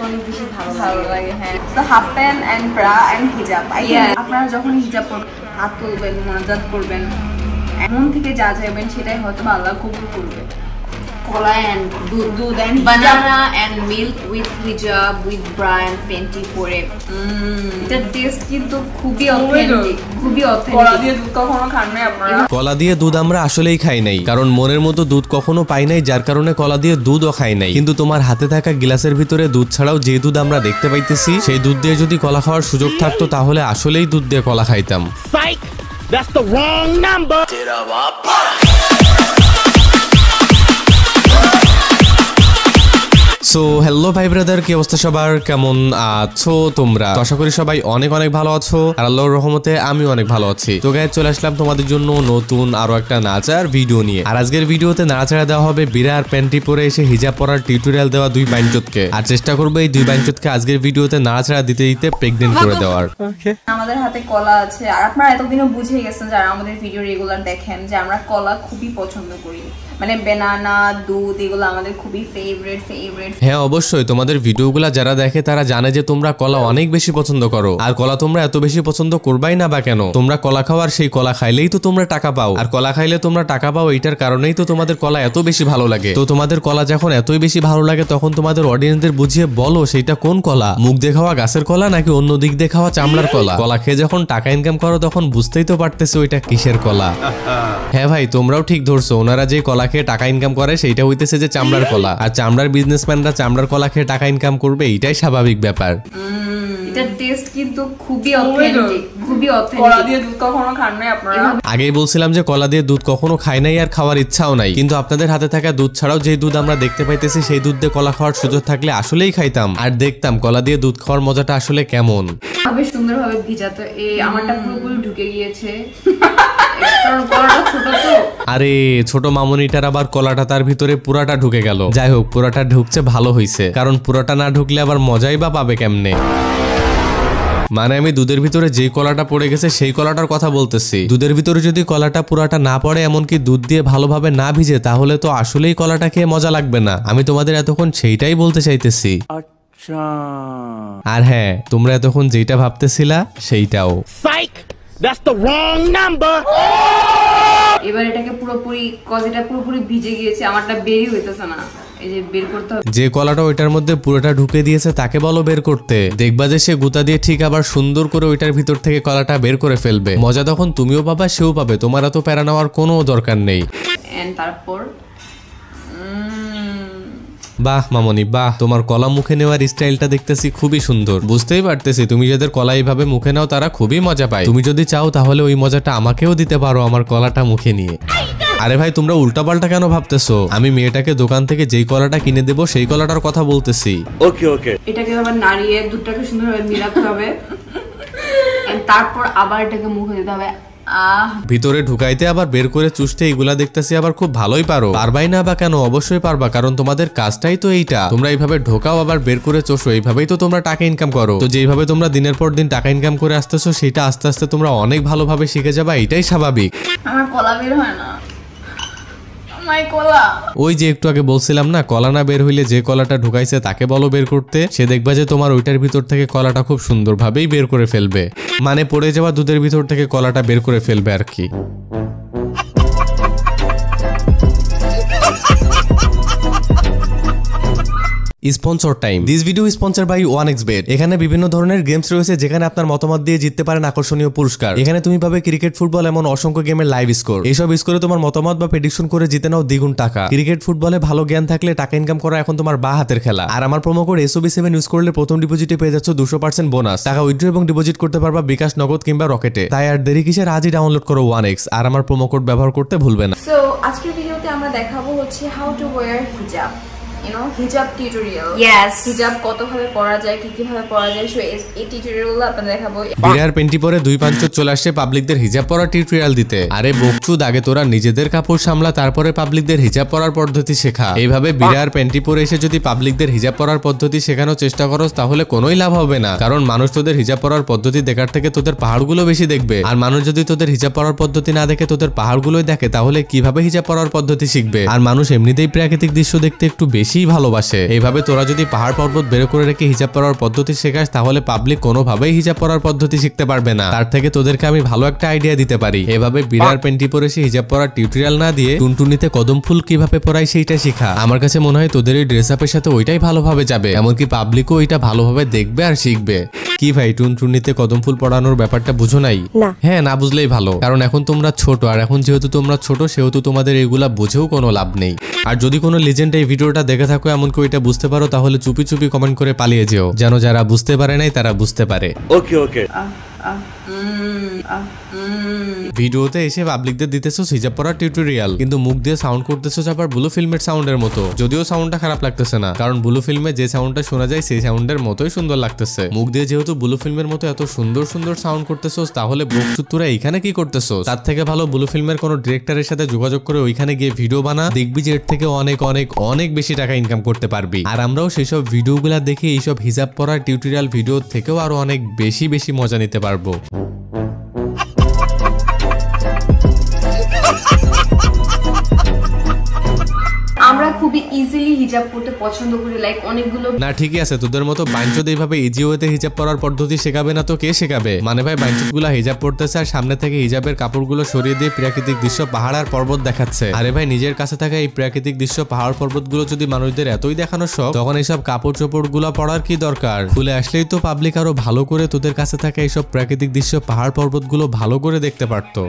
অনেক বেশি ভালো লাগে। হ্যাঁ, তো half pant and bra and হিজাব। আপনারা যখন হিজাব পরবেন, হাত তুলবেন, মোনাজাত করবেন, মন থেকে যা চাইবেন সেটাই হয়তো আল্লাহ কবুল করবে। কলা এন্ড দুধ and banana and milk with হিজাব উইথ ব্রা এন্ড পেন্টি পরে এটার টেস্ট কিন্তু খুবই অথেন্টিক, খুবই অথেন্টিক। কলা দিয়ে দুধ কখনো খান নাই আপনারা? কলা দিয়ে দুধ আমরা আসলেই খাই নাই, কারণ মনের মতো দুধ কখনো পাই নাই, যার কারণে কলা দিয়ে দুধও খাই নাই। কিন্তু তোমার হাতে থাকা গ্লাসের ভিতরে দুধ ছাড়াও যে দুধ আমরা দেখতে পাইতেছি, সেই দুধ দিয়ে যদি কলা খাওয়ার সুযোগ থাকতো তাহলে আসলেই দুধ দিয়ে কলা খাইতাম। That's the wrong number. So hello ভাই ব্রাদার, কি অবস্থা সবার, কেমন আছো তোমরা? আশা করি সবাই অনেক অনেক ভালো আছো, আর আল্লাহর রহমতে আমি অনেক ভালো আছি। তো গাইস, চলে আসলাম তোমাদের জন্য নতুন আরো একটা নাচার ভিডিও নিয়ে। আর আজকের ভিডিওতে নাচাড়া দেওয়া হবে বিরার প্যান্টি পরে এসে হিজাব পরার টিউটোরিয়াল দেওয়া দুই বাইনচোদকে, আর চেষ্টা করবো এই দুই বাইনচোদকে আজকের ভিডিওতে নাচাড়া দিতে দিতে প্রেগনেন্ট করে দেওয়ার। আমাদের হাতে কলা আছে, আর আপনারা এতদিনও বুঝে গেছেন যারা আমাদের ভিডিও রেগুলার দেখেন যে আমরা কলা খুবই পছন্দ করি, মানে বেনানা, দুধ, এগুলো আমাদের খুবই ফেভারিট। হ্যাঁ অবশ্যই, তোমাদের ভিডিওগুলো যারা দেখে তারা জানে যে তোমরা কলা অনেক বেশি পছন্দ করো। আর কলা তোমরা এত বেশি পছন্দ করবাই না বা কেন? তোমরা কলা খাও, আর সেই কলা খাইলেই তো তোমরা টাকা পাও, আর কলা খাইলে তোমরা টাকা পাও, এইটার কারণেই তো তোমাদের কলা এত বেশি ভালো লাগে। তো তোমাদের কলা যখন এতই বেশি ভালো লাগে, তখন তোমাদের অডিয়েন্সদের বুঝিয়ে বলো সেইটা কোন কলা, মুখ দিয়ে খাওয়া গাছের কলা নাকি অন্য দিক দিয়ে খাওয়া চামড়ার কলা। কলা খেয়ে যখন টাকা ইনকাম করো তখন বুঝতেই তো পারতেছো ওইটা কিসের কলা। হ্যাঁ ভাই, তোমরাও ঠিক ধরছো, ওনারা যে কলা খেয়ে টাকা ইনকাম করে সেইটা হইতেছে যে চামড়ার কলা, আর চামড়ার বিজনেসম্যানরা চামড়ার কলা খেয়ে টাকা ইনকাম করবে, এটাই স্বাভাবিক ব্যাপার। এটার টেস্ট কিন্তু খুবই অথেন্টিক, খুবই অথেন্টিক। কলা দিয়ে দুধ কখনো খান নাই আপনারা? আগেই বলছিলাম যে কলা দিয়ে দুধ কখনো খাই নাই আর খাওয়ার ইচ্ছাও নাই, কিন্তু আপনাদের হাতে থাকা দুধ ছাড়াও যে দুধ আমরা দেখতে পাইতেছি সেই দুধ দিয়ে কলা খাওয়ার সুযোগ থাকলে আসলেই খাইতাম, আর দেখতাম কলা দিয়ে দুধ খাওয়ার মজাটা আসলে কেমন। বেশ সুন্দরভাবে ভিজাতো, আমারটা পুরোপুরি ঢুকে গিয়েছে কারণ কলাটা ছোট তো। আরে ছোট মামনিটার আবার কলাটা তার ভিতরে পুরাটা ঢুকে গেল। যাই হোক, পুরাটা ঢুকছে ভালো হইছে, কারণ পুরাটা না ঢুকলে আবার মজাই বা পাবে কেমনে? মানে আমি দুধের ভিতরে যে কলাটা পড়ে গেছে সেই কলাটার কথা বলতেছি। দুধের ভিতরে যদি কলাটা পুরাটা না পড়ে, এমনকি দুধ দিয়ে ভালোভাবে না ভিজে, তাহলে তো আসলেই কলাটা খেয়ে মজা লাগবে না। আমি তোমাদের এতক্ষণ সেইটাই বলতে চাইতেছি। আর হ্যাঁ, তোমরা এতক্ষণ যেটা ভাবতেছিলা সেইটাও। That's the wrong number. এবার এটাকে পুরোপুরি, এটা পুরোপুরি ভিজে গিয়েছে, আমারটা বেরই হইতেছে না। এই যে বের করতে হবে, যে কলাটা ওইটার মধ্যে পুরোটা ঢুকে দিয়েছে তাকে বলো বের করতে। দেখবা যে সে গুতা দিয়ে ঠিক আবার সুন্দর করে ওইটার ভিতর থেকে কলাটা বের করে ফেলবে। মজা তখন তুমিও পাবা, সেও পাবে, তোমার তো প্যারা নেওয়ার কোনো দরকার নেই। তারপর বাহ মামনি বাহ, তোমার কলা মুখে নেওয়ার স্টাইলটা দেখতেছি খুবই সুন্দর। বুঝতেই পারতেছি তুমি যাদের কলা এইভাবে মুখে নাও তারা খুবই মজা পায়। তুমি যদি চাও তাহলে ওই মজাটা আমাকেও দিতে পারো আমার কলাটা মুখে নিয়ে। আরে ভাই, তোমরা উল্টাপাল্টা কেন ভাবতেছো? আমি মেয়েটাকে দোকান থেকে যেই কলাটা কিনে দেবো সেই কলাটার কথা বলতেছি। ওকে ওকে, এটাকে আবার নাড়িয়ে দুধটাকে সুন্দরভাবে মিলাতে হবে, তারপর আবার এটাকে মুখে দিতে হবে। ভিতরে ঢুকাইতে আবার বের করে চুষতে, এগুলা দেখতেছি আবার খুব ভালোই পারো। পারবাই না বা কেন? অবশ্যই পারবা, কারণ তোমাদের কাজটাই তো এইটা। তোমরা এইভাবে ঢোকাও আবার বের করে চোষো, এইভাবেই তো তোমরা টাকা ইনকাম করো। তো যেইভাবে তোমরা দিনের পর দিন টাকা ইনকাম করে আসতেছো, সেটা আস্তে আস্তে তোমরা অনেক ভালোভাবে শিখে যাবা, এটাই স্বাভাবিক। আমার কলা বের হয় না। ওই যে একটু আগে বলছিলাম না, কলা না বের হইলে যে কলাটা ঢুকাইছে তাকে বলো বের করতে। সে দেখবা যে তোমার ওইটার ভিতর থেকে কলাটা খুব সুন্দরভাবেই বের করে ফেলবে, মানে পড়ে যাওয়া দুধের ভিতর থেকে কলাটা বের করে ফেলবে আর কি। Sponsor time. This video sponsor by 1xbet। এখানে বিভিন্ন ধরনের গেমস রয়েছে যেখানে আপনার মতামত দিয়ে জিততে পারেন আকর্ষণীয় পুরস্কার। এখানে তুমি পাবে ক্রিকেট, ফুটবল, এমন অসংখ্য গেমের লাইভ স্কোর। এইসব স্কোরে তোমার মতামত বা প্রেডিকশন করে জিতে নাও দ্বিগুণ টাকা। ক্রিকেট, ফুটবলে ভালো জ্ঞান থাকলে টাকা ইনকাম করা এখন তোমার বা হাতের খেলা। আর আমার প্রোমো কোড SOB7 ইউজ করলে প্রথম ডিপোজিটে পেয়ে যাচ্ছ 200% বোনাস। টাকা উইথড্র এবং ডিপোজিট করতে পারবা বিকাশ, নগদ কিংবা রকেটে। তাই আর দেরি কিসের, আজই ডাউনলোড করো 1x, আর আমার প্রোমো কোড ব্যবহার করতে ভুলবে না। সো আজকের ভিডিওতে আমরা দেখাবো হচ্ছে হাউ টু ওয়্যার হিজাব। হিজাব টিউটোরিয়াল। হিজাব কতভাবে পরা যায়, কিভাবে পরা যায়, সো এই টিউটোরিয়ালগুলো আপনাদের দেখাবো। বিরার পেন্টি পরে দুই পাঞ্চত চলে আসছে পাবলিকদের হিজাব পরা টিউটোরিয়াল দিতে। আরে বকচুদ, আগে তোরা নিজেদের কাপড় সামলা, তারপরে পাবলিকদের হিজাব পরার পদ্ধতি শেখা। এইভাবে বিরার পেন্টি পরে এসে যদি পাবলিকদের হিজাব পরার পদ্ধতি শেখানোর চেষ্টা করস তাহলে কোনোই লাভ হবে না, কারণ মানুষ তোদের হিজাব পরার পদ্ধতি দেখার থেকে তোদের পাহাড়গুলো বেশি দেখবে। আর মানুষ যদি তোদের হিজাব পরার পদ্ধতি না দেখে তোদের পাহাড়গুলোই দেখে, তাহলে কিভাবে হিজাব পরার পদ্ধতি শিখবে? আর মানুষ এমনিতেই প্রাকৃতিক দৃশ্য দেখতে একটু বেশি অনেকই ভালোবাসে। এইভাবে তোরা যদি পাহাড় পর্বত বের করে রেখে হিজাব পরার পদ্ধতি শেখাস তাহলে পাবলিক কোনোভাবেই হিজাব পরার পদ্ধতি শিখতে পারবে না। তার থেকে তোদেরকে আমি ভালো একটা আইডিয়া দিতে পারি। এভাবে বিরার প্যান্টি পরে সে হিজাব পরার টিউটোরিয়াল না দিয়ে টুনটুনিতে কদম ফুল কিভাবে পরাই সেইটা শেখা। আমার কাছে মনে হয় তোদের এই ড্রেস আপের সাথে ওইটাই ভালোভাবে যাবে, এমনকি পাবলিকও ওইটা ভালোভাবে দেখবে আর শিখবে। কি ভাই, টুনটুনিতে কদম ফুল পরানোর ব্যাপারটা বুঝো নাই? হ্যাঁ, না বুঝলেই ভালো, কারণ এখন তোমরা ছোট, আর এখন যেহেতু তোমরা ছোট সেহেতু তোমাদের এগুলা বুঝেও কোনো লাভ নেই। আর যদি কোনো লিজেন্ড এই ভিডিওটা দেখে থাকো এমনকি ওইটা বুঝতে পারো তাহলে চুপি চুপি কমেন্ট করে পালিয়ে যেও, যেন যারা বুঝতে পারে নাই তারা বুঝতে পারে। ওকে ওকে। ভিডিওতে এসে পাবলিকদের দিতেছো হিজাব পরার টিউটোরিয়াল, কিন্তু মুখ দিয়ে সাউন্ড করতেছো আবার ব্লু ফিল্মের সাউন্ডের মতো। যদিও সাউন্ডটা খারাপ লাগতেছে না, কারণ ব্লু ফিল্মে যে সাউন্ডটা শোনা যায় সেই সাউন্ডের মতোই সুন্দর লাগতেছে। মুখ দিয়ে যেহেতু ব্লু ফিল্মের মতো এত সুন্দর সুন্দর সাউন্ড করতেছো, তাহলে বকচুত্তুরা এইখানে কি করতেছো? তার থেকে ভালো ব্লু ফিল্মের কোনো ডিরেক্টরের সাথে যোগাযোগ করে ওইখানে গিয়ে ভিডিও বানা, দেখবি যে এর থেকে অনেক অনেক অনেক বেশি টাকা ইনকাম করতে পারবি। আর আমরাও সেসব ভিডিওগুলা দেখে এইসব হিজাব পরার টিউটোরিয়াল ভিডিও থেকেও আরো অনেক বেশি বেশি মজা নিতে পারবো। আমরা খুবই ইজিলি হিজাব পরতে পছন্দ করি, লাইক অনেকগুলো। না ঠিকই আছে, তোদের মতো বাইঞ্চোদ এইভাবে ইজি ওয়েতে হিজাব পরার পদ্ধতি শেখাবে না তো কে শেখাবে? মানে ভাই বাইঞ্চোদ গুলা হিজাব পড়তেছে আর সামনে থেকে হিজাবের কাপড়গুলো সরিয়ে দিয়ে প্রাকৃতিক দৃশ্য পাহাড় আর পর্বত দেখাচ্ছে। আরে ভাই, নিজের কাছে থাকা এই প্রাকৃতিক দৃশ্য পাহাড় পর্বত গুলো যদি মানুষদের এতই দেখানোর শখ, তখন এইসব কাপড় চোপড় গুলা পড়ার কি দরকার? খুলে আসলেই তো পাবলিক আরো ভালো করে তোদের কাছে থাকা এইসব প্রাকৃতিক দৃশ্য পাহাড় পর্বত গুলো ভালো করে দেখতে পারতো।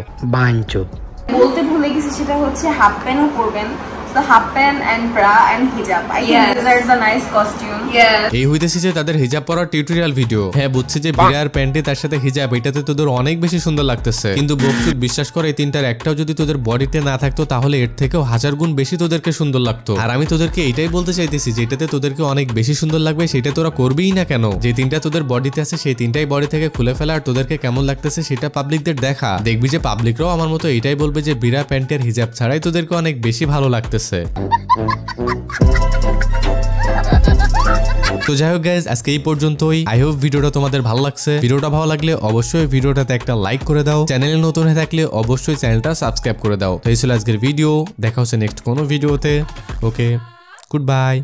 বলতে ভুলে গেছি, সেটা হচ্ছে হাফ প্যান্টও পরবেন। So half pant and bra and hijab. I think these are the nice costume. Yes. এই হইতেছে যে তাদের হিজাব পরার টিউটোরিয়াল ভিডিও। হ্যাঁ বুঝছি যে বিরার প্যান্টে তার সাথে হিজাব, এটাতে তোদের অনেক বেশি সুন্দর লাগতেছে, কিন্তু বকচুদ বিশ্বাস করে এই তিনটার একটাও যদি তোদের বডিতে না থাকতো তাহলে এর থেকেও 1000 গুণ বেশি তোদেরকে সুন্দর লাগতো। আর আমি তোদেরকে এইটাই বলতে চাইতেছি, যেটাতে তোদেরকে অনেক বেশি সুন্দর লাগবে সেটা তোরা করবিই না কেন? যে তিনটা তোদের বডিতে আছে সেই তিনটাই বডি থেকে খুলে ফেলা আর তোদেরকে কেমন লাগতেছে সেটা পাবলিকদের দেখা। দেখবি যে পাবলিকরাও আমার মতো এইটাই বলবে যে বিরা প্যান্টের হিজাব ছাড়াই তোদেরকে অনেক বেশি ভালো লাগতেছে। তো যাই হোক গাইজ, আজকে এই পর্যন্তই। আই হোপ ভিডিওটা তোমাদের ভালো লাগছে। ভিডিওটা ভালো লাগলে অবশ্যই ভিডিওটাতে একটা লাইক করে দাও। চ্যানেলে নতুন হয়ে থাকলে অবশ্যই চ্যানেলটা সাবস্ক্রাইব করে দাও। তো এই ছিল আজকের ভিডিও, দেখা হচ্ছে নেক্সট কোনো ভিডিওতে। ওকে, গুড বাই।